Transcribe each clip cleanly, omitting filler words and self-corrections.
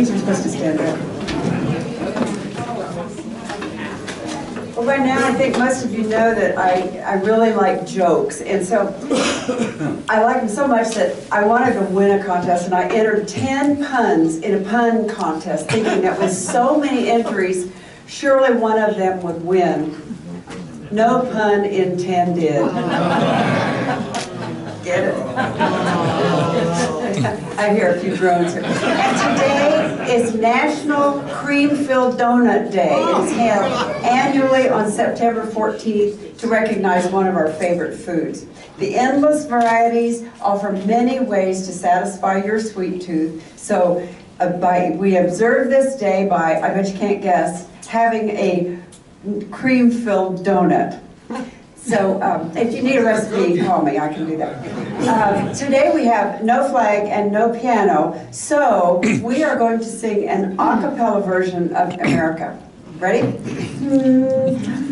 think you're supposed to stand up. Well, by now I think most of you know that I really like jokes, and so I like them so much that I wanted to win a contest, and I entered 10 puns in a pun contest, thinking that with so many entries, surely one of them would win. No pun intended. Get it? I hear a few groans here. And today is National Cream-Filled Donut Day. It's held annually on September 14th to recognize one of our favorite foods. The endless varieties offer many ways to satisfy your sweet tooth. So we observe this day by, I bet you can't guess, having a cream-filled donut. So if you need a recipe, call me, I can do that. Today we have no flag and no piano, so we are going to sing an a cappella version of America. Ready?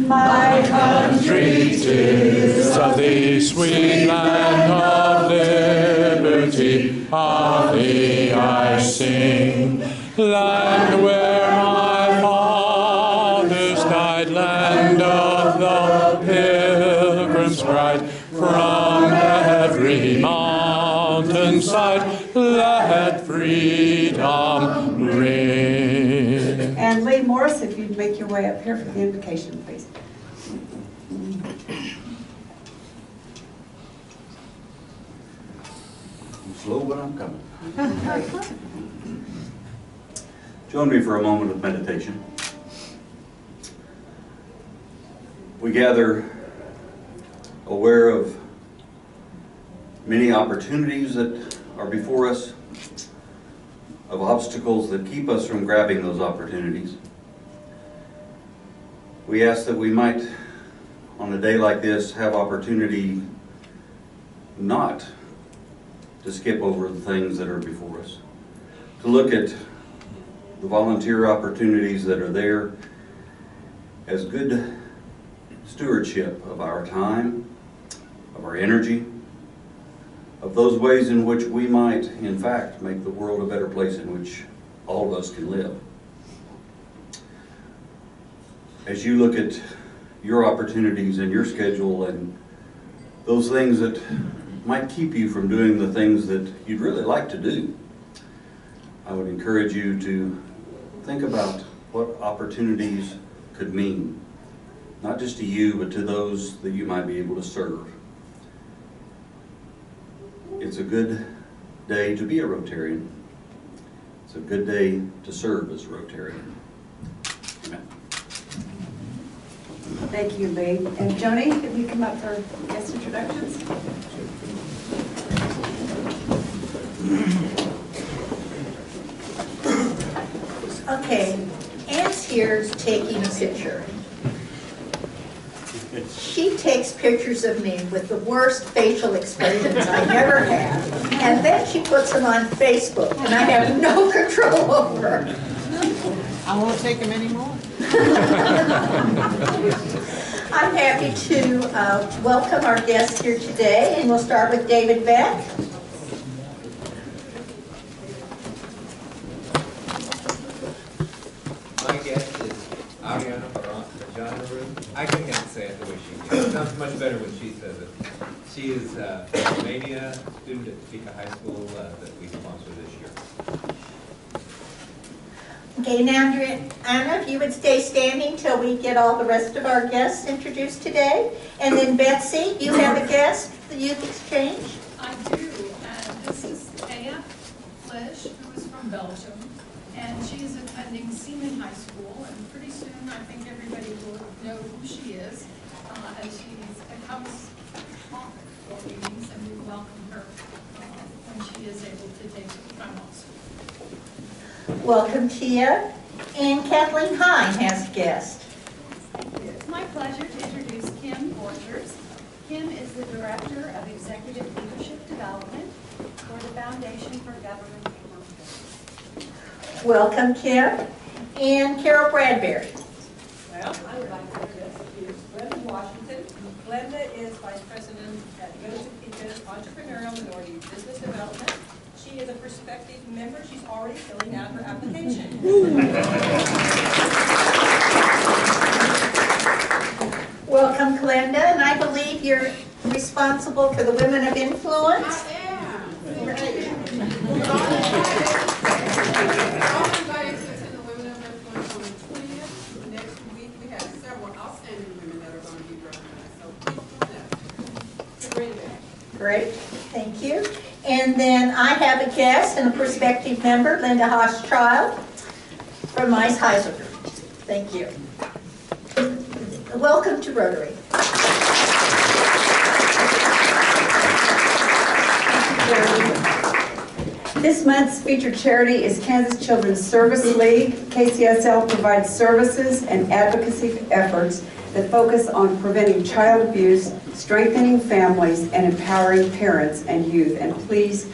My country 'tis of the sweet land of liberty, of thee I sing, land where my fathers died, land of the Pilgrim's bride, from every mountainside, let freedom ring. And Lee Morris, if you'd make your way up here for the invocation, please. I'm slow, but I'm coming. Join me for a moment of meditation. We gather aware of many opportunities that are before us, of obstacles that keep us from grabbing those opportunities. We ask that we might, on a day like this, have opportunity not to skip over the things that are before us, to look at the volunteer opportunities that are there as good stewardship of our time, of our energy, of those ways in which we might, in fact, make the world a better place in which all of us can live. As you look at your opportunities and your schedule and those things that might keep you from doing the things that you'd really like to do, I would encourage you to think about what opportunities could mean, not just to you, but to those that you might be able to serve. It's a good day to be a Rotarian. It's a good day to serve as a Rotarian. Amen. Thank you, Lee. And Joni, if you come up for guest introductions. Okay, Anne's here taking a picture. She takes pictures of me with the worst facial expressions I never had, and then she puts them on Facebook, and I have no control over. I won't take them anymore. I'm happy to welcome our guests here today, and we'll start with David Beck. My guest is Ariana Rajanaru. I can't say it the way she does. It sounds much better when she says it. She is a Romania student at Topeka High School that we sponsor this year. Okay, now, Anna, if you would stay standing till we get all the rest of our guests introduced today. And then Betsy, you have a guest, the Youth Exchange? I do, and this is Aya Flish, who is from Belgium, and she is attending Seaman High School, and pretty soon I think everybody will know who she is, as she comes on for meetings, and we welcome her when she is able to take some time off. Welcome, Tia. And Kathleen Hine has a guest. It's my pleasure to introduce Kim Borchers. Kim is the Director of Executive Leadership Development for the Foundation for Government Reform. Welcome, Kim. And Carol Bradbury. Well, I would like to introduce Glenda Washington. Glenda is Vice President at Topeka's Entrepreneurial Minority Business Development. She She is a prospective member. She's already filling out her application. Welcome, Glenda, and I believe you're responsible for the Women of Influence. I am. Everybody to attend the Women of Influence on the 20th. Next week, we have several outstanding women that are going to be recognized. So please come down. Great, thank you. And then I have a guest and a prospective member, Linda Hochschild from Mice Heiselberg. Thank you. Welcome to Rotary. This month's featured charity is Kansas Children's Service League. KCSL provides services and advocacy efforts that focus on preventing child abuse, strengthening families, and empowering parents and youth. And please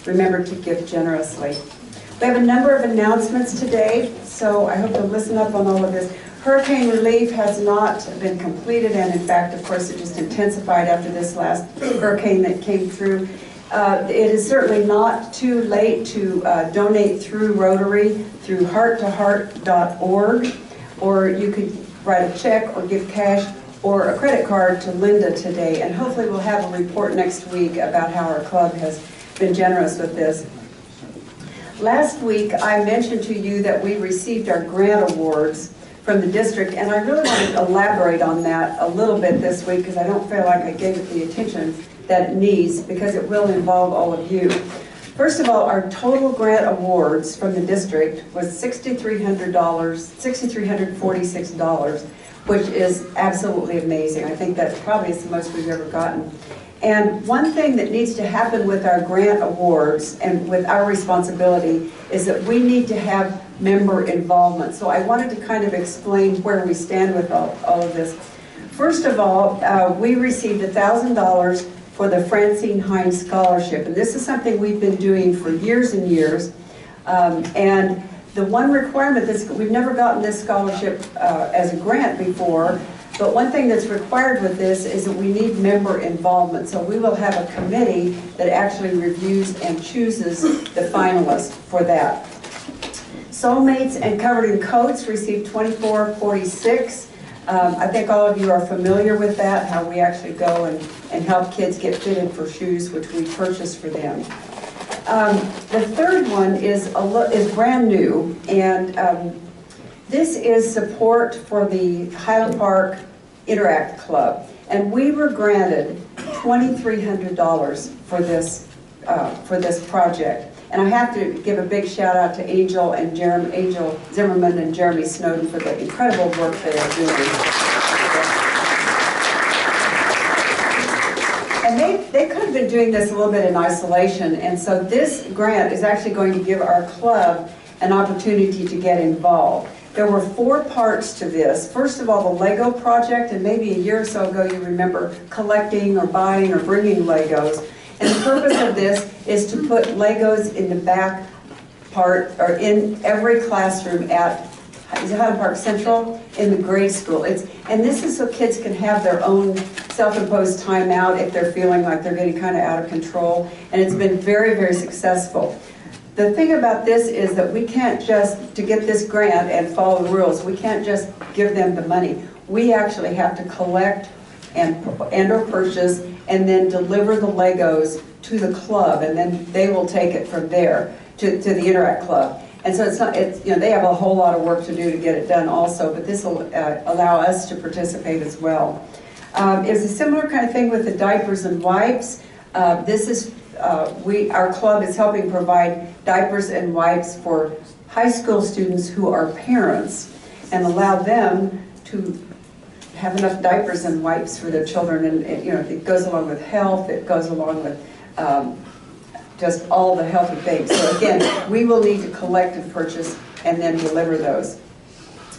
remember to give generously. We have a number of announcements today, so I hope you'll listen up on all of this. Hurricane relief has not been completed, and in fact, of course, it just intensified after this last hurricane that came through. It is certainly not too late to donate through Rotary, through hearttoheart.org, or you could write a check or give cash or a credit card to Linda today, and hopefully we'll have a report next week about how our club has been generous with this. Last week, I mentioned to you that we received our grant awards from the district, and I really want to elaborate on that a little bit this week because I don't feel like I gave it the attention that it needs, because it will involve all of you. First of all, our total grant awards from the district was $6,346, which is absolutely amazing. I think that probably is the most we've ever gotten. And one thing that needs to happen with our grant awards and with our responsibility is that we need to have member involvement. So I wanted to kind of explain where we stand with all of this. First of all, we received $1,000 for the Francine Hines Scholarship. And this is something we've been doing for years and years. And the one requirement, we've never gotten this scholarship as a grant before, but one thing that's required with this is that we need member involvement. So we will have a committee that actually reviews and chooses the finalists for that. Soulmates and Covered in Coats received $24.46. I think all of you are familiar with that, how we actually go and help kids get fitted for shoes, which we purchase for them. The third one is brand new, and this is support for the Highland Park Interact Club. And we were granted $2,300 for this project. And I have to give a big shout out to Angel Zimmerman and Jeremy Snowden for the incredible work they are doing. And they could have been doing this a little bit in isolation, and so this grant is actually going to give our club an opportunity to get involved. There were 4 parts to this. First of all, the Lego project, and maybe a year or so ago you remember collecting or buying or bringing Legos. And the purpose of this is to put Legos in the back part, or in every classroom at Highland Park Central in the grade school. And this is so kids can have their own self-imposed time out if they're feeling like they're getting kind of out of control. And it's been very, very successful. The thing about this is that we can't just, to get this grant and follow the rules, we can't just give them the money. We actually have to collect and or purchase and then deliver the Legos to the club, and then they will take it from there to the Interact Club. And so they have a whole lot of work to do to get it done also, but this will allow us to participate as well. It's a similar kind of thing with the diapers and wipes. Our club is helping provide diapers and wipes for high school students who are parents and allow them to have enough diapers and wipes for their children. And it goes along with health, it goes along with just all the healthy things. So again, we will need to collect and purchase and then deliver those.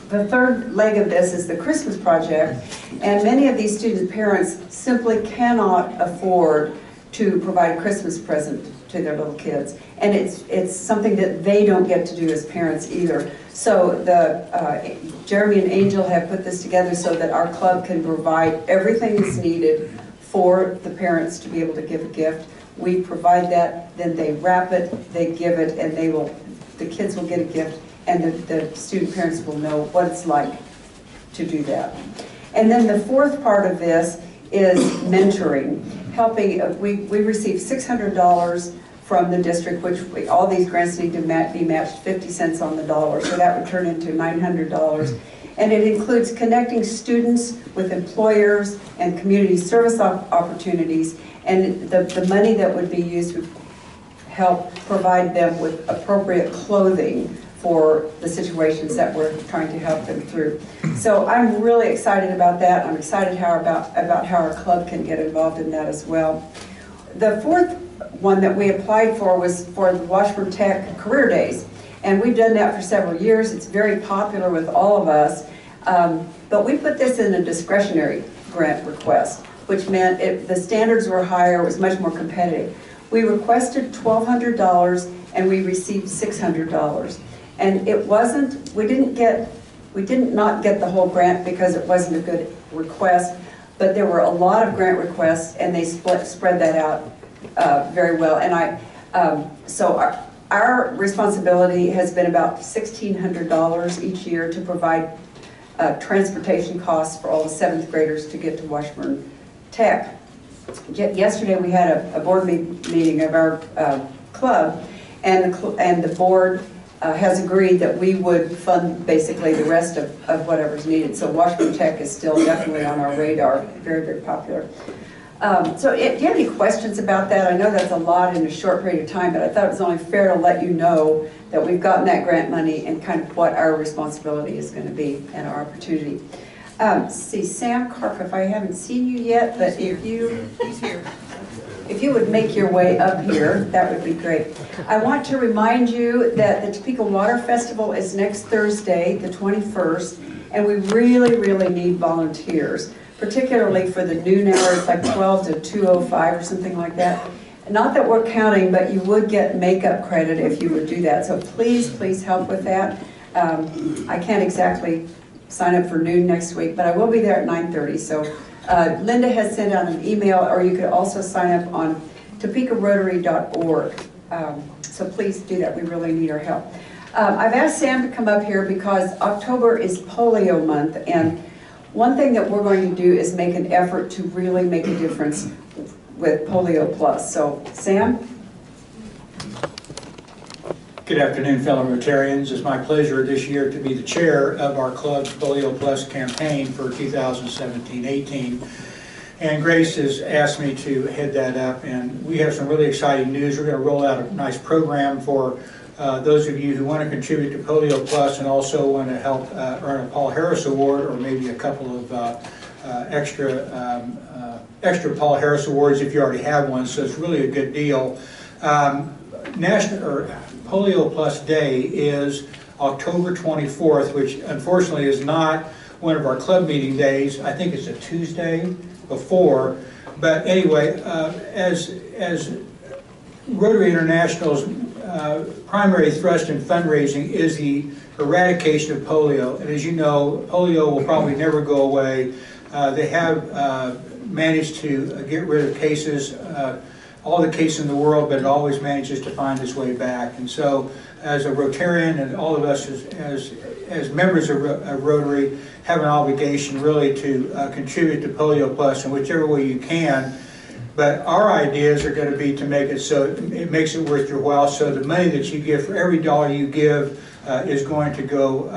The third leg of this is the Christmas project, and many of these student parents simply cannot afford to provide a Christmas present to their little kids. And it's something that they don't get to do as parents either. So Jeremy and Angel have put this together so that our club can provide everything that's needed for the parents to be able to give a gift. We provide that, then they wrap it, they give it, and the kids will get a gift, and the student parents will know what it's like to do that. And then the fourth part of this is mentoring, helping. We receive $600 from the district, which all these grants need to be matched 50 cents on the dollar, so that would turn into $900. And it includes connecting students with employers and community service opportunities, and the money that would be used would help provide them with appropriate clothing for the situations that we're trying to help them through. So I'm really excited about that. I'm excited about how our club can get involved in that as well. The fourth one that we applied for was for the Washburn Tech Career Days. And we've done that for several years. It's very popular with all of us. But we put this in a discretionary grant request, which meant if the standards were higher, it was much more competitive. We requested $1,200 and we received $600. And it wasn't, we did not get the whole grant because it wasn't a good request, but there were a lot of grant requests and they spread that out very well. And so our responsibility has been about $1,600 each year to provide transportation costs for all the 7th graders to get to Washburn Tech. Yesterday we had a board meeting of our club, and the board has agreed that we would fund basically the rest of whatever's needed. So Washburn Tech is still definitely on our radar, very, very popular. So do you have any questions about that? I know that's a lot in a short period of time, but I thought it was only fair to let you know that we've gotten that grant money and kind of what our responsibility is going to be and our opportunity. See, Sam Karpf, I haven't seen you yet, but if you would make your way up here, that would be great. I want to remind you that the Topeka Water Festival is next Thursday, the 21st, and we really, really need volunteers, particularly for the noon hour. It's like 12 to 2:05 or something like that. Not that we're counting, but you would get makeup credit if you would do that. So please, please help with that. I can't exactly sign up for noon next week, but I will be there at 9:30. So Linda has sent out an email, or you could also sign up on topekarotary.org. So please do that. We really need our help. I've asked Sam to come up here because October is polio month, and one thing that we're going to do is make an effort to really make a difference with Polio Plus. So, Sam? Good afternoon, fellow Rotarians. It's my pleasure this year to be the chair of our club's Polio Plus campaign for 2017-18. And Grace has asked me to head that up, and we have some really exciting news. We're going to roll out a nice program for those of you who want to contribute to Polio Plus and also want to help earn a Paul Harris Award, or maybe a couple of extra Paul Harris Awards if you already have one. So it's really a good deal. Polio Plus Day is October 24th, which unfortunately is not one of our club meeting days. I think it's a Tuesday before. But anyway, as Rotary International's primary thrust in fundraising is the eradication of polio. And as you know, polio will probably never go away. They have managed to get rid of cases, all the cases in the world, but it always manages to find its way back. And so as a Rotarian, and all of us as members of Rotary have an obligation really to contribute to Polio Plus in whichever way you can. But our ideas are going to be to make it so it makes it worth your while. So the money that you give, for every dollar you give, is going to go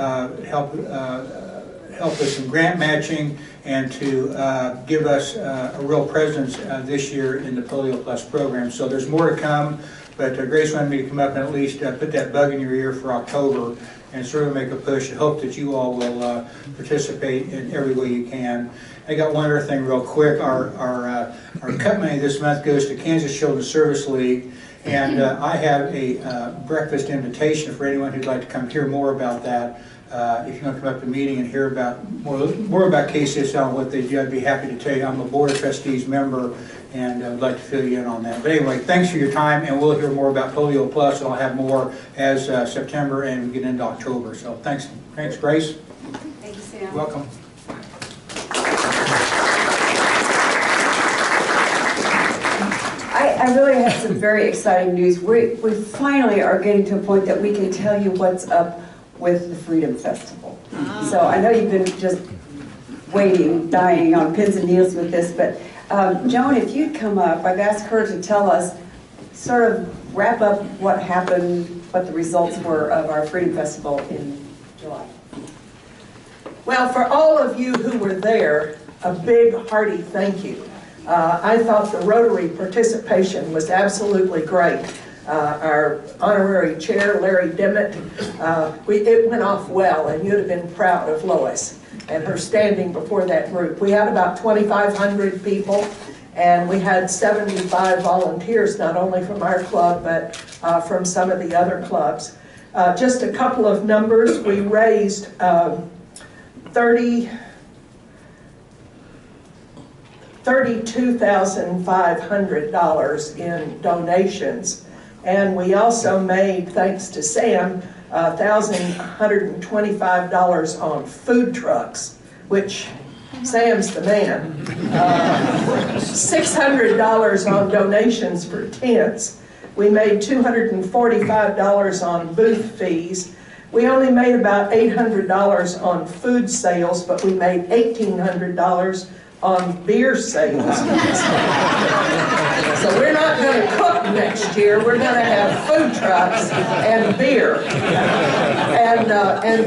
help us in grant matching and to give us a real presence this year in the Polio Plus program. So there's more to come, but Grace wanted me to come up and at least put that bug in your ear for October and sort of make a push. I hope that you all will participate in every way you can. I got one other thing real quick. Our cut money this month goes to Kansas Children's Service League, and I have a breakfast invitation for anyone who'd like to come hear more about that. If you want to come up to the meeting and hear about more about KCSL and what they do, I'd be happy to tell you. I'm a Board of Trustees member, and I'd like to fill you in on that. But anyway, thanks for your time, and we'll hear more about Polio Plus, and I'll have more as September and we get into October. So thanks, Grace. Thank you, Sam. Welcome. I really have some very exciting news. We finally are getting to a point that we can tell you what's up with the Freedom Festival. So I know you've been just waiting, dying on pins and needles with this, but Joan, if you'd come up, I've asked her to tell us, sort of wrap up what happened, what the results were of our Freedom Festival in July. Well, for all of you who were there, a big hearty thank you. I thought the Rotary participation was absolutely great. Our honorary chair, Larry Dimmitt, it went off well, and you'd have been proud of Lois and her standing before that group. We had about 2,500 people, and we had 75 volunteers, not only from our club, but from some of the other clubs. Just a couple of numbers. We raised $32,500 in donations, and we also made, thanks to Sam, $1,125 on food trucks, which Sam's the man. $600 on donations for tents. We made $245 on booth fees. We only made about $800 on food sales, but we made $1,800 on beer sales. So we're not going to cook next year. We're going to have food trucks and beer. And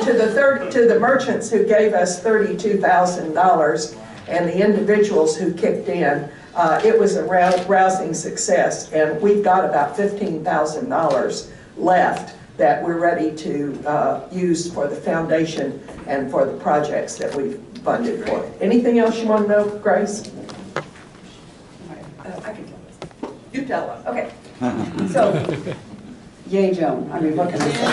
to the merchants who gave us $32,000 and the individuals who kicked in, it was a rousing success. And we've got about $15,000 left that we're ready to use for the foundation and for the projects that we've funded for. Anything else you want to know, Grace? I can tell this. You tell us. Okay. So, yay, Joan. I mean, what can I say?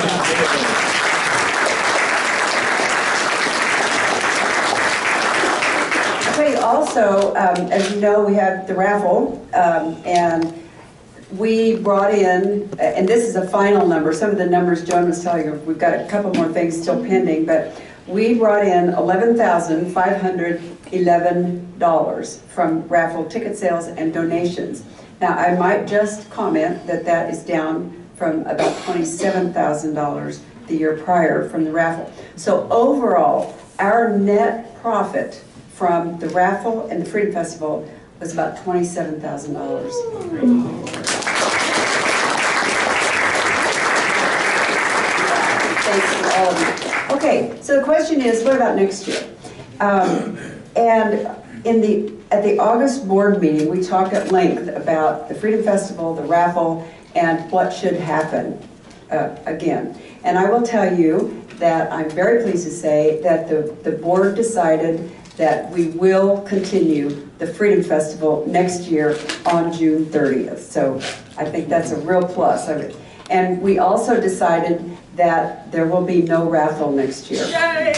I'll tell you also, as you know, we had the raffle, and we brought in, and this is a final number, some of the numbers Joan was telling you, we've got a couple more things still pending, but we brought in $11,511 from raffle ticket sales and donations. Now, I might just comment that that is down from about $27,000 the year prior from the raffle. So overall, our net profit from the raffle and the Freedom Festival was about $27,000. Thanks to all of you. Okay, so the question is, what about next year? And at the August board meeting, we talked at length about the Freedom Festival, the raffle, and what should happen again. And I will tell you that I'm very pleased to say that the board decided that we will continue the Freedom Festival next year on June 30th. So I think that's a real plus. And we also decided that there will be no raffle next year. Yay!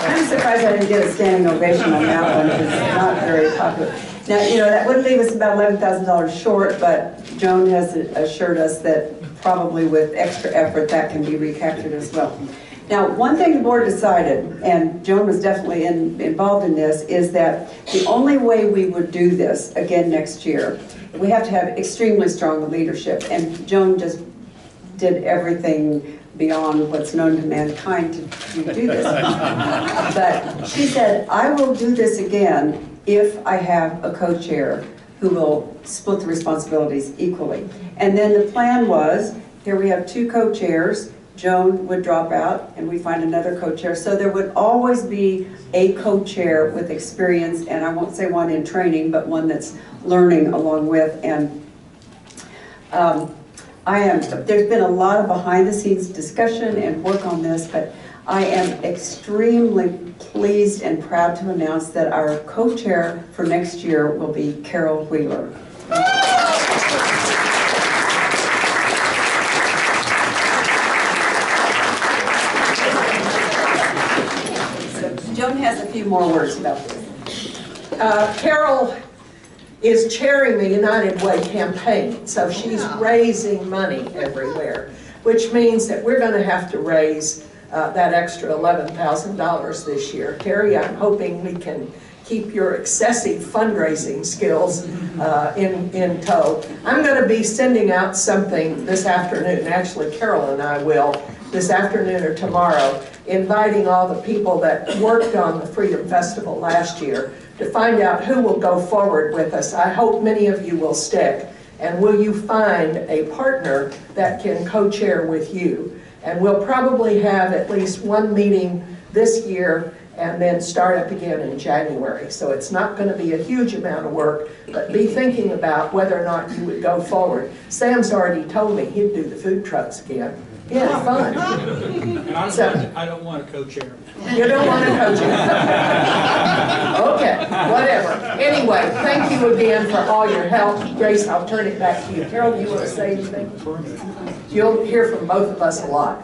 I'm surprised I didn't get a standing ovation on that one, because it's not very popular. Now, you know, that would leave us about $11,000 short, but Joan has assured us that probably with extra effort that can be recaptured as well. Now, one thing the board decided, and Joan was definitely involved in this, is that the only way we would do this again next year, we have to have extremely strong leadership, and Joan just did everything beyond what's known to mankind to do this. But she said, I will do this again if I have a co-chair who will split the responsibilities equally. And then the plan was, here we have two co-chairs, Joan would drop out and we find another co-chair. So there would always be a co-chair with experience, and I won't say one in training, but one that's learning along with. And there's been a lot of behind the scenes discussion and work on this, but I am extremely pleased and proud to announce that our co-chair for next year will be Carol Wheeler. Joan has a few more words about this. Carol is chairing the United Way campaign, so she's raising money everywhere, which means that we're going to have to raise that extra $11,000 this year. Terry, I'm hoping we can keep your excessive fundraising skills in tow. I'm going to be sending out something this afternoon, actually Carol and I will, this afternoon or tomorrow, inviting all the people that worked on the Freedom Festival last year to find out who will go forward with us. I hope many of you will stick. And will you find a partner that can co-chair with you? And we'll probably have at least one meeting this year and then start up again in January. So it's not going to be a huge amount of work, but be thinking about whether or not you would go forward. Sam's already told me he'd do the food trucks again. Yeah, fun. And I don't want to co-chair. You don't want to co-chair. Okay, whatever. Anyway, thank you again for all your help. Grace, I'll turn it back to you. Carol, do you want to say anything? You'll hear from both of us a lot.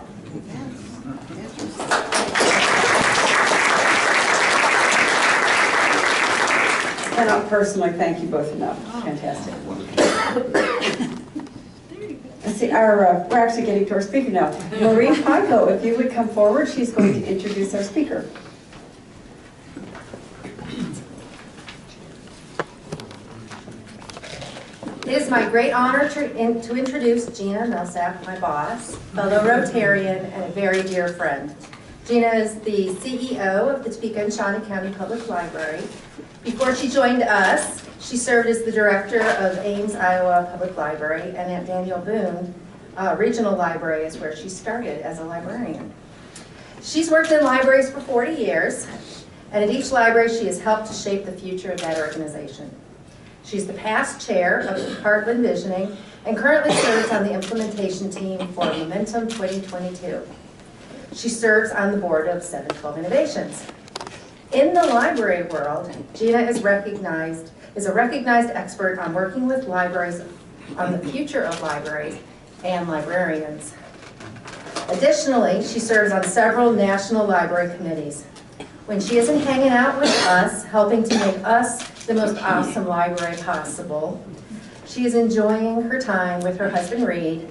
Cannot personally thank you both enough. Fantastic. Let's see, we're actually getting to our speaker now. Maureen Pico, if you would come forward, she's going to introduce our speaker. It is my great honor to introduce Gina Millsap, my boss, fellow Rotarian, and a very dear friend. Gina is the CEO of the Topeka and Shawnee County Public Library. Before she joined us, she served as the director of Ames, Iowa Public Library, and at Daniel Boone Regional Library is where she started as a librarian. She's worked in libraries for 40 years, and at each library she has helped to shape the future of that organization. She's the past chair of Heartland Visioning and currently serves on the implementation team for Momentum 2022. She serves on the board of 712 Innovations. In the library world, Gina is a recognized expert on working with libraries on the future of libraries and librarians. Additionally, she serves on several national library committees. When she isn't hanging out with us, helping to make us the most awesome library possible, she is enjoying her time with her husband Reed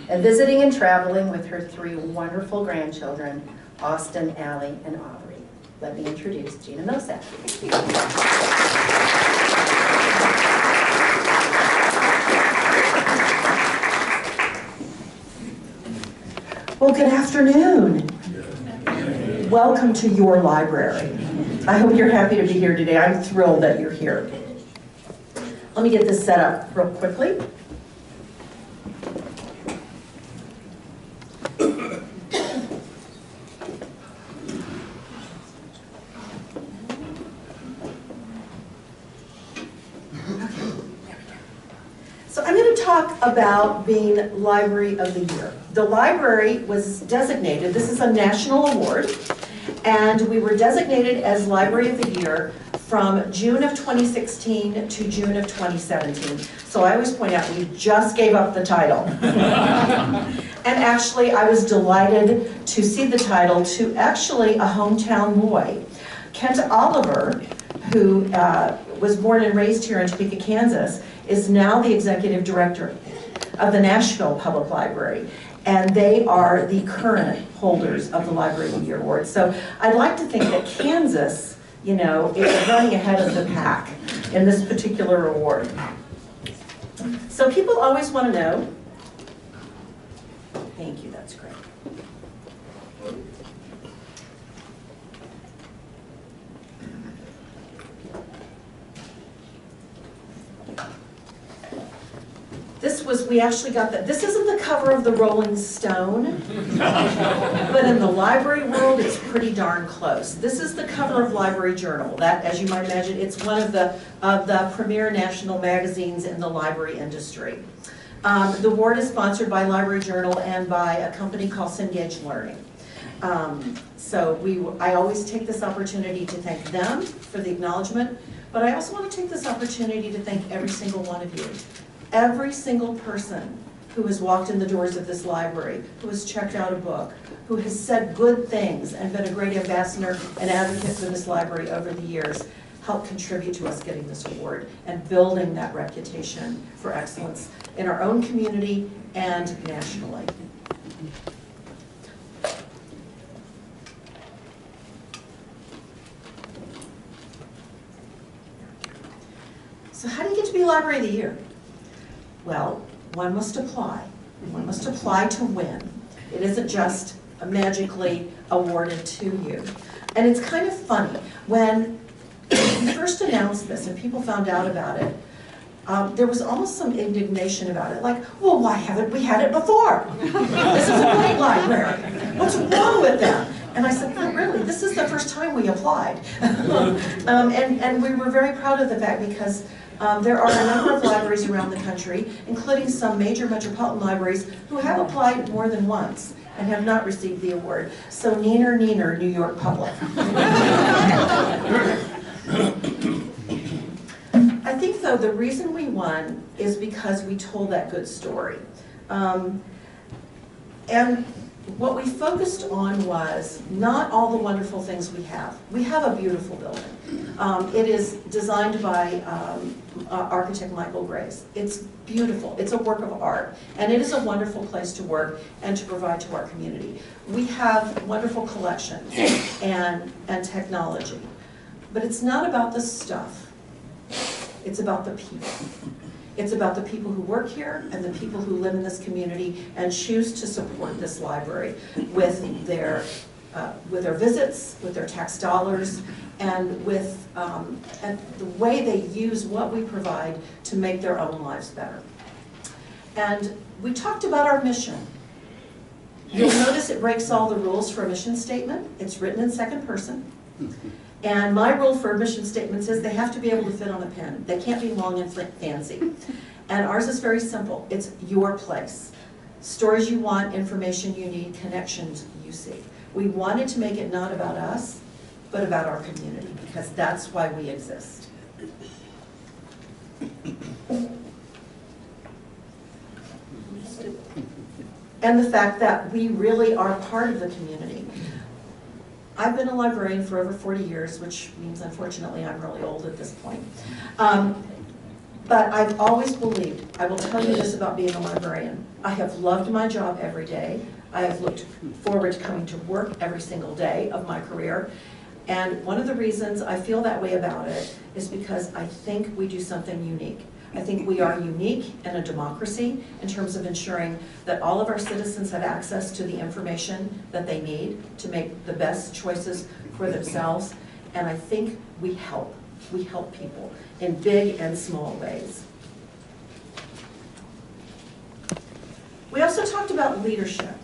and visiting and traveling with her 3 wonderful grandchildren, Austin, Allie, and Aubrey. Let me introduce Gina Millsap. Well, good afternoon. Welcome to your library. I hope you're happy to be here today. I'm thrilled that you're here. Let me get this set up real quickly. So I'm going to talk about being Library of the Year. The library was designated, this is a national award, and we were designated as Library of the Year from June of 2016 to June of 2017. So I always point out, we just gave up the title. And actually, I was delighted to see the title to actually a hometown boy. Kent Oliver, who was born and raised here in Topeka, Kansas, is now the executive director of the Nashville Public Library. And they are the current holders of the Library of the Year Award. So I'd like to think that Kansas, you know, is running ahead of the pack in this particular award. So people always want to know. Thank you, that's great. We actually got that. This isn't the cover of the Rolling Stone, but in the library world, it's pretty darn close. This is the cover of Library Journal. That, as you might imagine, it's one of the premier national magazines in the library industry. The award is sponsored by Library Journal and by a company called Cengage Learning. I always take this opportunity to thank them for the acknowledgement, but I also want to take this opportunity to thank every single one of you. Every single person who has walked in the doors of this library, who has checked out a book, who has said good things and been a great ambassador and advocate for this library over the years, helped contribute to us getting this award and building that reputation for excellence in our own community and nationally. So how do you get to be Library of the Year? Well, one must apply. One must apply to win. It isn't just magically awarded to you. And it's kind of funny. When we first announced this and people found out about it, there was almost some indignation about it. Like, well, why haven't we had it before? This is a great library. What's wrong with that? And I said, no, really, this is the first time we applied. And we were very proud of the fact because there are a number of libraries around the country, including some major metropolitan libraries, who have applied more than once and have not received the award. So neener, neener, New York Public. I think, though, the reason we won is because we told that good story. And what we focused on was not all the wonderful things we have. We have a beautiful building. It is designed by architect Michael Grace. It's beautiful. It's a work of art. And it is a wonderful place to work and to provide to our community. We have wonderful collections and technology. But it's not about the stuff. It's about the people. It's about the people who work here and the people who live in this community and choose to support this library with their visits, with their tax dollars, and with and the way they use what we provide to make their own lives better. And we talked about our mission. You'll notice it breaks all the rules for a mission statement. It's written in second person. And my rule for mission statements is they have to be able to fit on a pen. They can't be long and fancy. And ours is very simple. It's your place. Stories you want, information you need, connections you seek. We wanted to make it not about us, but about our community, because that's why we exist. And the fact that we really are part of the community. I've been a librarian for over 40 years, which means, unfortunately, I'm really old at this point. But I've always believed, I will tell you this about being a librarian, I have loved my job every day. I have looked forward to coming to work every single day of my career. And one of the reasons I feel that way about it is because I think we do something unique. I think we are unique in a democracy in terms of ensuring that all of our citizens have access to the information that they need to make the best choices for themselves. And I think we help. We help people in big and small ways. We also talked about leadership.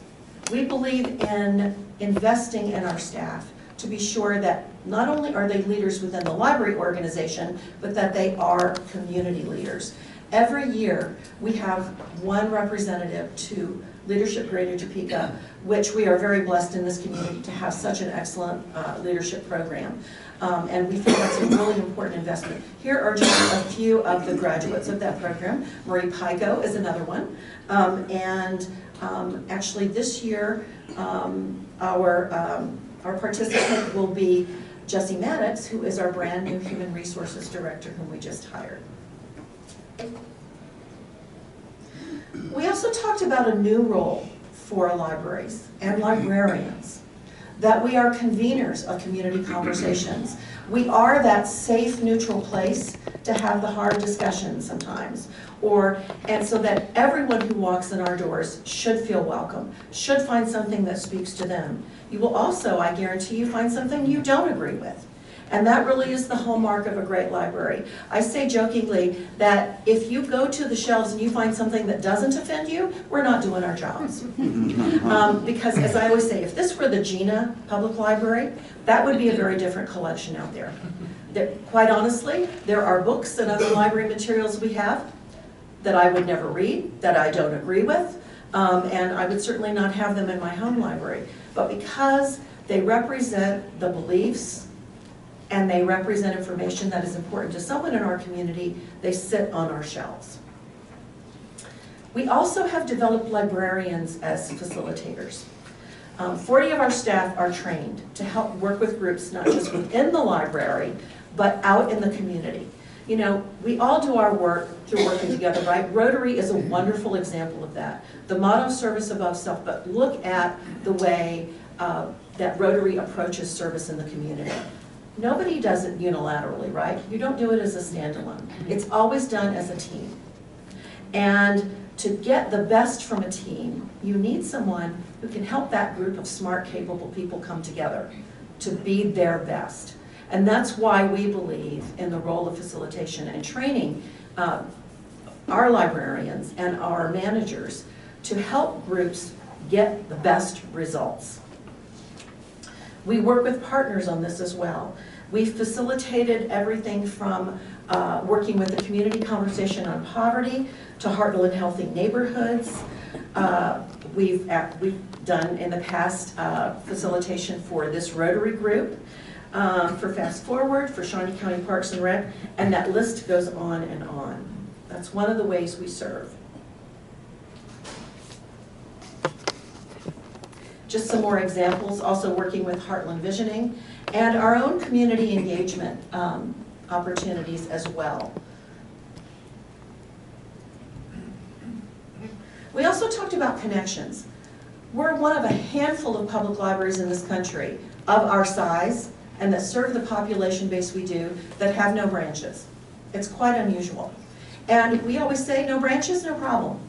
We believe in investing in our staff to be sure that not only are they leaders within the library organization, but that they are community leaders. Every year, we have one representative to Leadership Greater Topeka, which we are very blessed in this community to have such an excellent leadership program. And we think that's a really important investment. Here are just a few of the graduates of that program. Marie Pico is another one. Actually this year, our participant will be Jessie Maddox, who is our brand new Human Resources Director, whom we just hired. We also talked about a new role for libraries and librarians, that we are conveners of community conversations. We are that safe, neutral place to have the hard discussions sometimes, and so that everyone who walks in our doors should feel welcome, should find something that speaks to them. You will also, I guarantee you, find something you don't agree with. And that really is the hallmark of a great library. I say jokingly that if you go to the shelves and you find something that doesn't offend you, we're not doing our jobs. Because as I always say, if this were the Gina Public Library, that would be a very different collection out there. Quite honestly, there are books and other library materials we have that I would never read, that I don't agree with, and I would certainly not have them in my home library. But because they represent the beliefs and they represent information that is important to someone in our community, they sit on our shelves. We also have developed librarians as facilitators. 40 of our staff are trained to help work with groups not just within the library, but out in the community. You know, we all do our work through working together, right? Rotary is a wonderful example of that. The motto, service above self, but look at the way that Rotary approaches service in the community. Nobody does it unilaterally, right? You don't do it as a standalone. It's always done as a team. And to get the best from a team, you need someone who can help that group of smart, capable people come together to be their best. And that's why we believe in the role of facilitation and training our librarians and our managers to help groups get the best results. We work with partners on this as well. We facilitated everything from working with the Community Conversation on Poverty to Heartland Healthy Neighborhoods. We've done in the past facilitation for this Rotary group, for Fast Forward, for Shawnee County Parks and Rec, and that list goes on and on. That's one of the ways we serve. Just some more examples, also working with Heartland Visioning and our own community engagement opportunities as well. We also talked about connections. We're one of a handful of public libraries in this country of our size and that serve the population base we do that have no branches. It's quite unusual. And we always say no branches, no problem.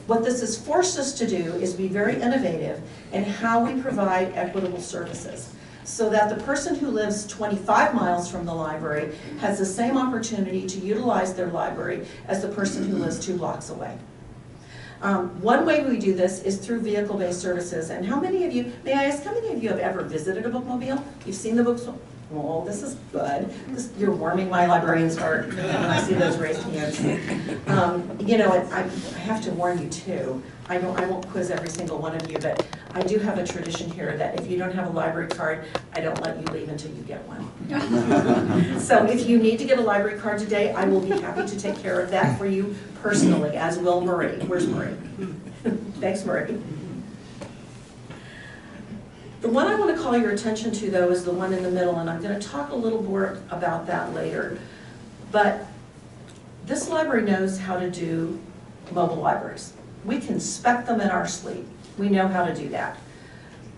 What this has forced us to do is be very innovative in how we provide equitable services so that the person who lives 25 miles from the library has the same opportunity to utilize their library as the person who lives 2 blocks away. One way we do this is through vehicle-based services. And how many of you, may I ask, how many of you have ever visited a bookmobile? You've seen the books? Oh, this is good. You're warming my librarian's heart when I see those raised hands. You know, I have to warn you too. I won't quiz every single one of you, but I do have a tradition here that if you don't have a library card, I don't let you leave until you get one. So if you need to get a library card today, I will be happy to take care of that for you personally, as will Marie. Where's Marie? Thanks, Marie. The one I want to call your attention to, though, is the one in the middle, and I'm going to talk a little more about that later. But this library knows how to do mobile libraries. We can spec them in our sleep. We know how to do that.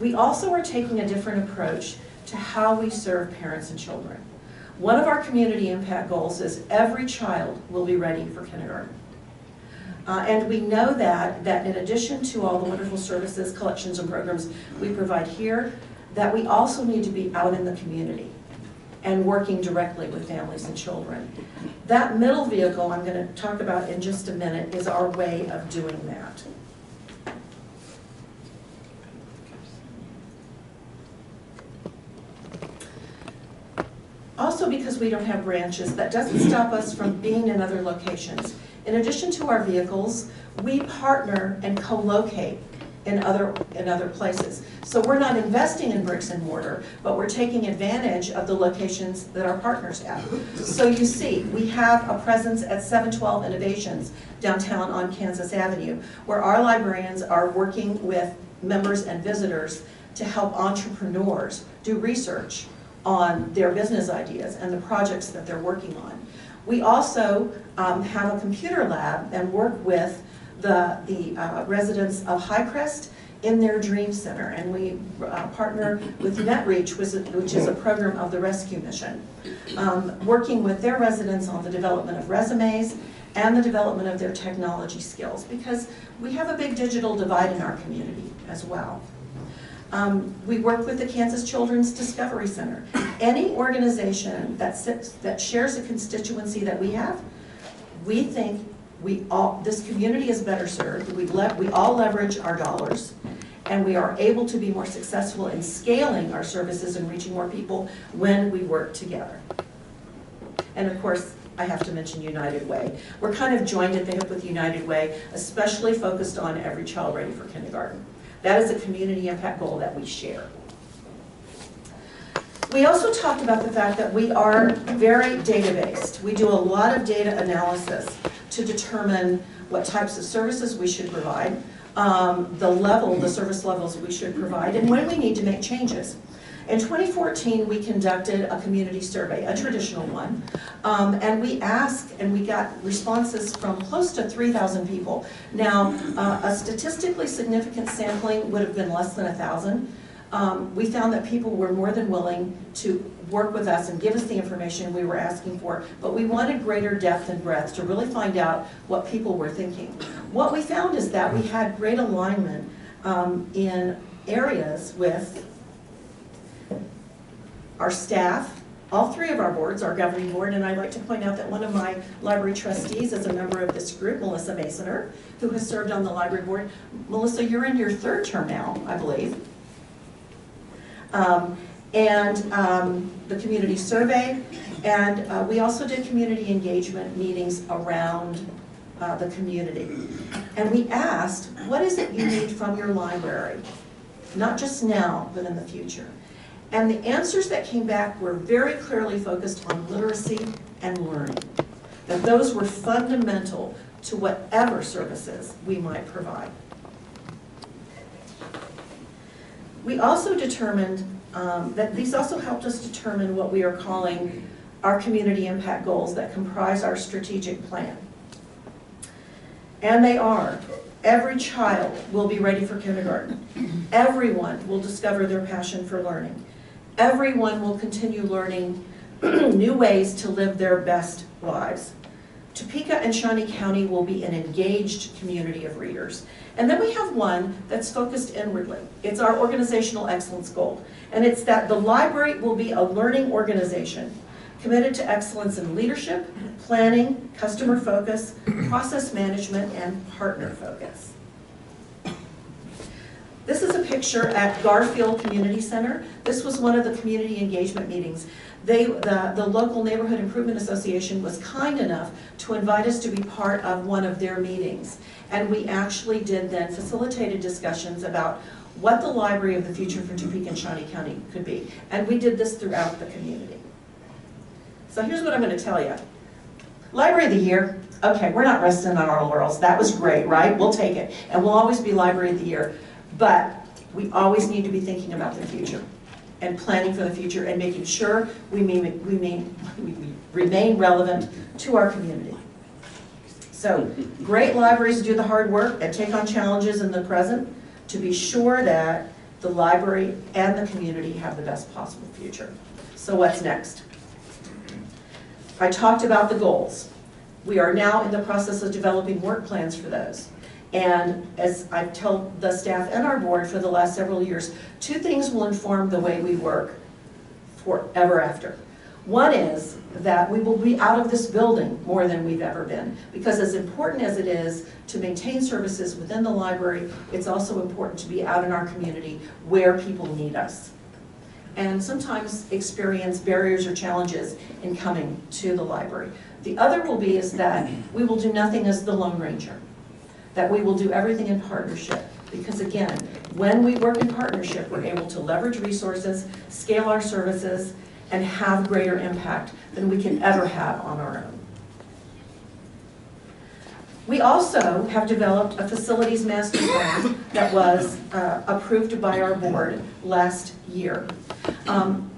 We also are taking a different approach to how we serve parents and children. One of our community impact goals is every child will be ready for kindergarten. And we know that in addition to all the wonderful services, collections, and programs we provide here, that we also need to be out in the community and working directly with families and children. That middle vehicle I'm going to talk about in just a minute is our way of doing that. Also, because we don't have branches, that doesn't stop us from being in other locations. In addition to our vehicles, we partner and co-locate in other places. So we're not investing in bricks and mortar, but we're taking advantage of the locations that our partners have. So you see, we have a presence at 712 Innovations downtown on Kansas Avenue, where our librarians are working with members and visitors to help entrepreneurs do research on their business ideas and the projects that they're working on. We also have a computer lab and work with the residents of Highcrest in their Dream Center, and we partner with NetReach, which is a program of the Rescue Mission, working with their residents on the development of resumes and the development of their technology skills, because we have a big digital divide in our community as well. We work with the Kansas Children's Discovery Center. Any organization that shares a constituency that we have, we think this community is better served. We all leverage our dollars, and we are able to be more successful in scaling our services and reaching more people when we work together. And of course, I have to mention United Way. We're kind of joined at the hip with United Way, especially focused on every child ready for kindergarten. That is a community impact goal that we share. We also talked about the fact that we are very data-based. We do a lot of data analysis to determine what types of services we should provide, the service levels we should provide, and when we need to make changes. In 2014, we conducted a community survey, a traditional one, and we asked and we got responses from close to 3,000 people. Now, a statistically significant sampling would have been less than 1,000, we found that people were more than willing to work with us and give us the information we were asking for, but we wanted greater depth and breadth to really find out what people were thinking. What we found is that we had great alignment in areas with our staff, all three of our boards, our governing board, and I'd like to point out that one of my library trustees is a member of this group, Melissa Masoner, who has served on the library board. Melissa, you're in your third term now, I believe. The community survey, and we also did community engagement meetings around the community. And we asked, what is it you need from your library? Not just now, but in the future. And the answers that came back were very clearly focused on literacy and learning. That those were fundamental to whatever services we might provide. We also determined that these also helped us determine what we are calling our community impact goals that comprise our strategic plan. And they are, every child will be ready for kindergarten. Everyone will discover their passion for learning. Everyone will continue learning new ways to live their best lives. Topeka and Shawnee County will be an engaged community of readers. And then we have one that's focused inwardly. It's our organizational excellence goal. And it's that the library will be a learning organization committed to excellence in leadership, planning, customer focus, process management, and partner focus. This is a picture at Garfield Community Center. This was one of the community engagement meetings. The local Neighborhood Improvement Association was kind enough to invite us to be part of one of their meetings. And we actually did then facilitated discussions about what the library of the future for Topeka and Shawnee County could be. And we did this throughout the community. So here's what I'm going to tell you. Library of the Year, okay, we're not resting on our laurels. That was great, right? We'll take it. And we'll always be Library of the Year. But we always need to be thinking about the future and planning for the future and making sure we remain relevant to our community. So great libraries do the hard work and take on challenges in the present to be sure that the library and the community have the best possible future. So what's next? I talked about the goals. We are now in the process of developing work plans for those. And as I've told the staff and our board for the last several years, two things will inform the way we work forever after. One is that we will be out of this building more than we've ever been, because as important as it is to maintain services within the library, it's also important to be out in our community where people need us. And sometimes experience barriers or challenges in coming to the library. The other will be is that we will do nothing as the Lone Ranger. That we will do everything in partnership. Because again, when we work in partnership, we're able to leverage resources, scale our services, and have greater impact than we can ever have on our own. We also have developed a facilities master plan that was approved by our board last year.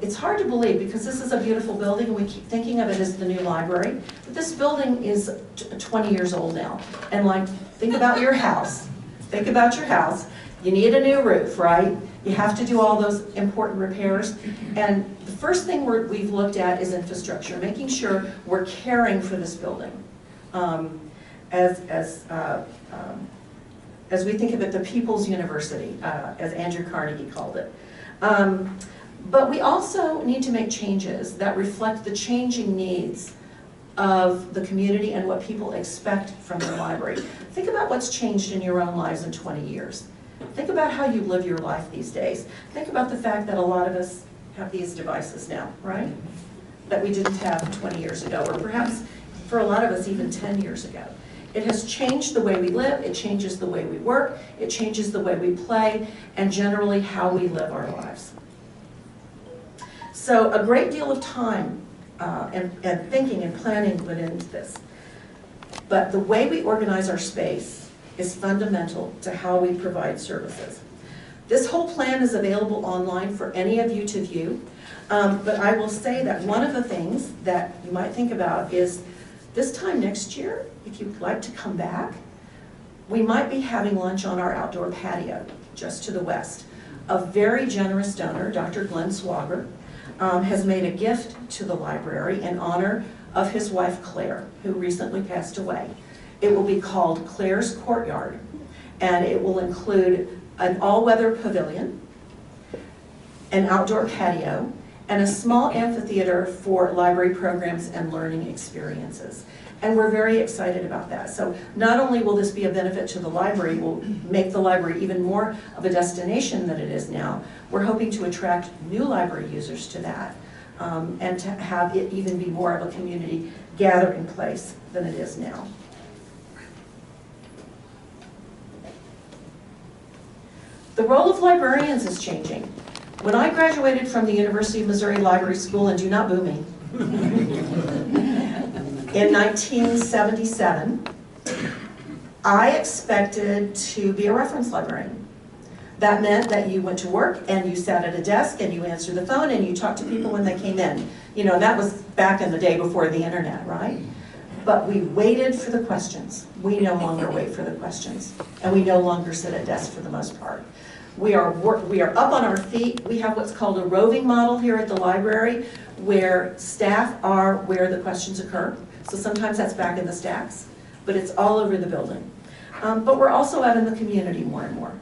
It's hard to believe because this is a beautiful building and we keep thinking of it as the new library, but this building is 20 years old now. And like, think about your house. Think about your house. You need a new roof, right? You have to do all those important repairs. And the first thing we've looked at is infrastructure, making sure we're caring for this building. As we think of it, the People's University, as Andrew Carnegie called it. But we also need to make changes that reflect the changing needs of the community and what people expect from the library. Think about what's changed in your own lives in 20 years. Think about how you live your life these days. Think about the fact that a lot of us have these devices now, right? That we didn't have 20 years ago, or perhaps for a lot of us even 10 years ago. It has changed the way we live, it changes the way we work, it changes the way we play, and generally how we live our lives. So a great deal of time and thinking and planning went into this. But the way we organize our space is fundamental to how we provide services. This whole plan is available online for any of you to view, but I will say that one of the things that you might think about is this time next year, if you'd like to come back, we might be having lunch on our outdoor patio just to the west. a very generous donor, Dr. Glenn Swager, has made a gift to the library in honor of his wife Claire, who recently passed away. It will be called Claire's Courtyard, and it will include an all-weather pavilion, an outdoor patio, and a small amphitheater for library programs and learning experiences. And we're very excited about that. So not only will this be a benefit to the library, will make the library even more of a destination than it is now, we're hoping to attract new library users to that, and to have it even be more of a community gathering place than it is now. The role of librarians is changing. When I graduated from the University of Missouri Library School, and do not boo me, in 1977, I expected to be a reference librarian. That meant that you went to work and you sat at a desk and you answered the phone and you talked to people when they came in. You know, that was back in the day before the internet, right? But we waited for the questions. We no longer wait for the questions. And we no longer sit at desks for the most part. We are up on our feet. We have what's called a roving model here at the library, where staff are where the questions occur. So sometimes that's back in the stacks, but it's all over the building. But we're also out in the community more and more.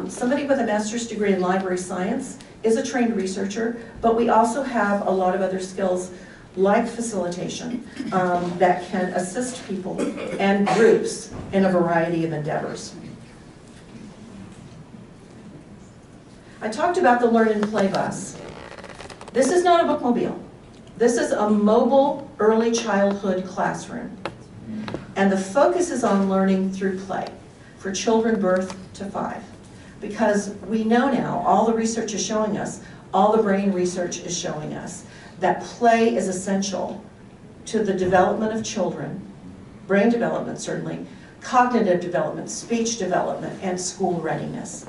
Somebody with a master's degree in library science is a trained researcher, but we also have a lot of other skills like facilitation that can assist people and groups in a variety of endeavors. I talked about the Learn and Play bus. This is not a bookmobile. This is a mobile early childhood classroom. And the focus is on learning through play for children birth to 5. Because we know now, all the research is showing us, all the brain research is showing us, that play is essential to the development of children, brain development certainly, cognitive development, speech development, and school readiness.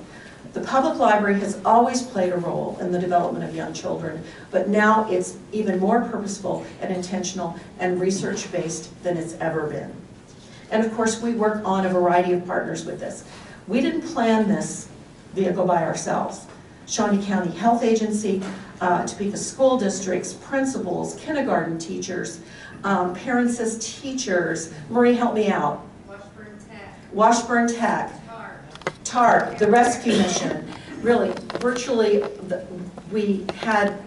The public library has always played a role in the development of young children, but now it's even more purposeful and intentional and research-based than it's ever been. And of course, we work on a variety of partners with this. We didn't plan this vehicle by ourselves. Shawnee County Health Agency, Topeka school districts, principals, kindergarten teachers, parents as teachers. Marie, help me out. Washburn Tech. TARP, the Rescue Mission. Really, virtually, we had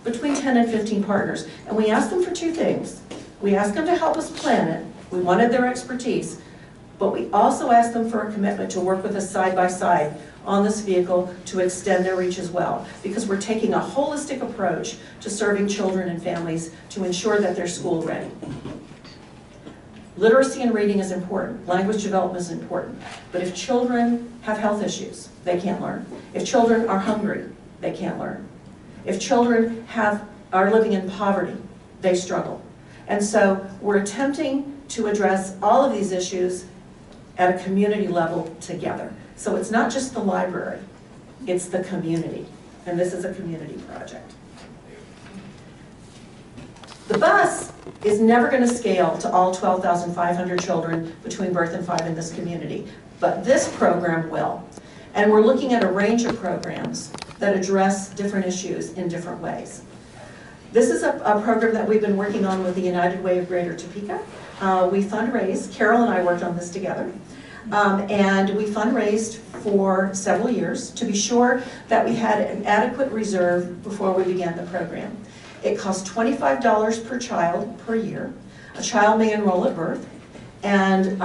between 10 and 15 partners. And we asked them for 2 things. We asked them to help us plan it. We wanted their expertise. But we also asked them for a commitment to work with us side by side on this vehicle to extend their reach as well. Because we're taking a holistic approach to serving children and families to ensure that they're school ready. Literacy and reading is important. Language development is important. But if children have health issues, they can't learn. If children are hungry, they can't learn. If children are living in poverty, they struggle. And so we're attempting to address all of these issues at a community level together. So it's not just the library, it's the community. And this is a community project. The bus is never going to scale to all 12,500 children between birth and 5 in this community, but this program will. And we're looking at a range of programs that address different issues in different ways. This is a program that we've been working on with the United Way of Greater Topeka. We fundraised, Carol and I worked on this together, and we fundraised for several years to be sure that we had an adequate reserve before we began the program. It costs $25 per child per year. A child may enroll at birth and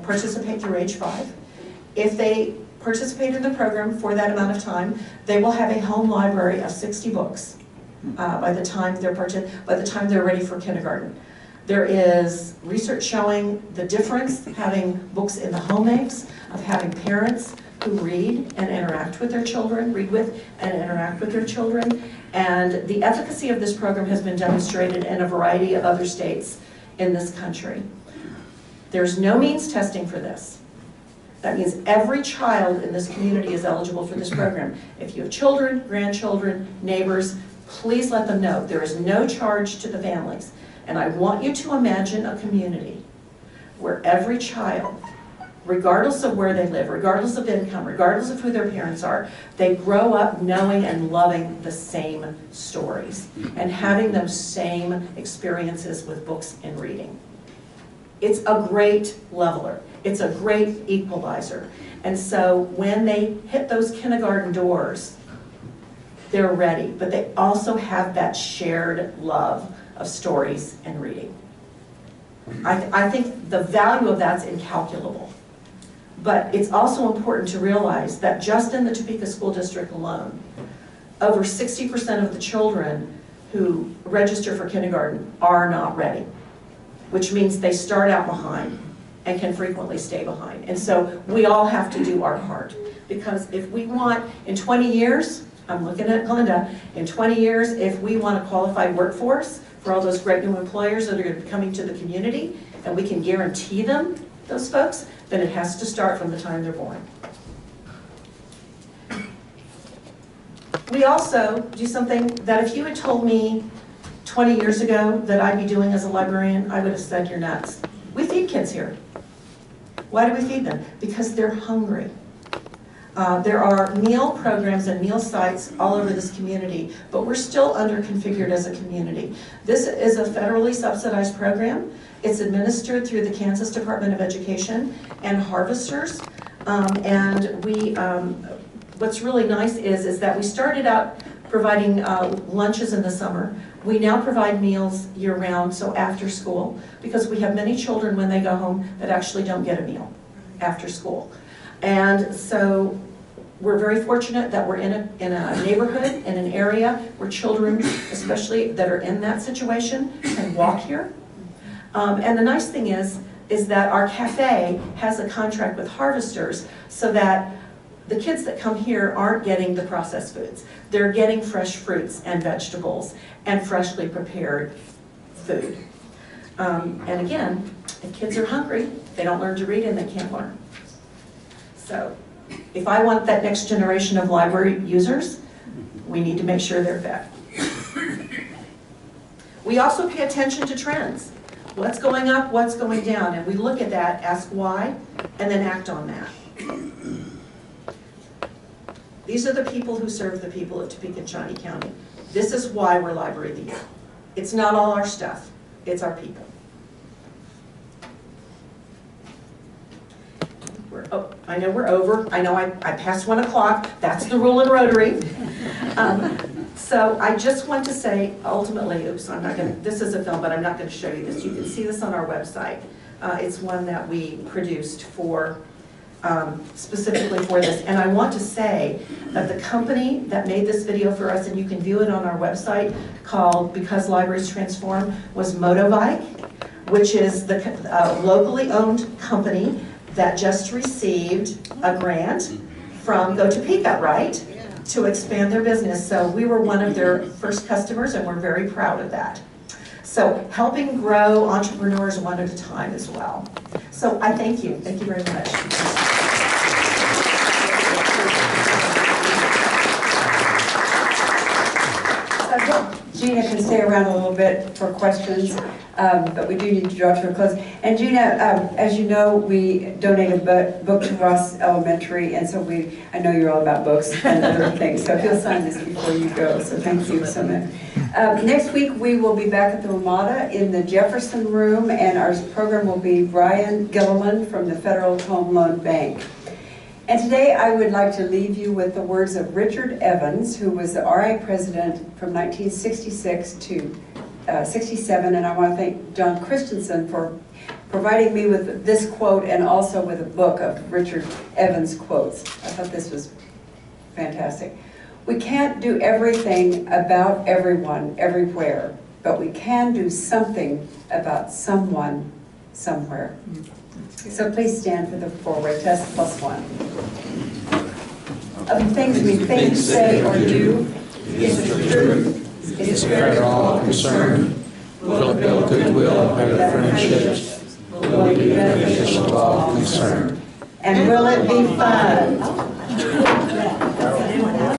participate through age 5. If they participate in the program for that amount of time, they will have a home library of 60 books by the time they're ready for kindergarten. There is research showing the difference having books in the home makes, of having parents who read and interact with their children, read with and interact with their children. And the efficacy of this program has been demonstrated in a variety of other states in this country. There's no means testing for this. That means every child in this community is eligible for this program. If you have children, grandchildren, neighbors, please let them know. There is no charge to the families. And I want you to imagine a community where every child regardless of where they live, regardless of income, regardless of who their parents are, they grow up knowing and loving the same stories and having those same experiences with books and reading. It's a great leveler. It's a great equalizer. And so when they hit those kindergarten doors, they're ready, but they also have that shared love of stories and reading. I think the value of that's incalculable. But it's also important to realize that just in the Topeka School District alone, over 60% of the children who register for kindergarten are not ready, which means they start out behind and can frequently stay behind. And so we all have to do our part, because if we want, in 20 years, I'm looking at Glenda, in 20 years, if we want a qualified workforce for all those great new employers that are going to be coming to the community, and we can guarantee them those folks, then it has to start from the time they're born. We also do something that if you had told me 20 years ago that I'd be doing as a librarian, I would have said you're nuts. We feed kids here. Why do we feed them? Because they're hungry. There are meal programs and meal sites all over this community, but we're still underconfigured as a community. This is a federally subsidized program. It's administered through the Kansas Department of Education and Harvesters. What's really nice is that we started out providing lunches in the summer. We now provide meals year-round, so after school, because we have many children when they go home that actually don't get a meal after school. And so we're very fortunate that we're in a neighborhood, in an area where children, especially that are in that situation, can walk here. And the nice thing is that our cafe has a contract with Harvesters so that the kids that come here aren't getting the processed foods. They're getting fresh fruits and vegetables and freshly prepared food. And again, if kids are hungry, they don't learn to read and they can't learn. So if I want that next generation of library users, we need to make sure they're fed. We also pay attention to trends. What's going up, what's going down, and we look at that, ask why, and then act on that. These are the people who serve the people of Topeka and Shawnee County. This is why we're Library of the Year. It's not all our stuff, it's our people. I know we're over. I know I passed 1 o'clock. That's the rule in Rotary. So I just want to say, ultimately, oops, I'm not going to, this is a film, but I'm not going to show you this. You can see this on our website. It's one that we produced for, specifically for this. And I want to say that the company that made this video for us, and you can view it on our website, called Because Libraries Transform, was Motovike, which is the locally owned company that just received a grant from Go Topeka, right? To expand their business. So we were one of their first customers and we're very proud of that. So helping grow entrepreneurs one at a time as well. So I thank you. Thank you very much. Gina can stay around a little bit for questions, but we do need to draw to a close. And Gina, as you know, we donated a book to Ross Elementary, and so I know you're all about books and other things, so if you'll sign this before you go, so thank you so much. Next week, we will be back at the Ramada in the Jefferson Room, and our program will be Brian Gilliland from the Federal Home Loan Bank. And today I would like to leave you with the words of Richard Evans, who was the RI president from 1966 to 67, and I want to thank John Christensen for providing me with this quote and also with a book of Richard Evans quotes. I thought this was fantastic. We can't do everything about everyone, everywhere, but we can do something about someone, somewhere. So please stand for the forward test +1. Of things we think, say, or do, is it true? Is it fair to all concerned? Will it build goodwill and better friendships? Will it be beneficial to all concerned? And will it be fun?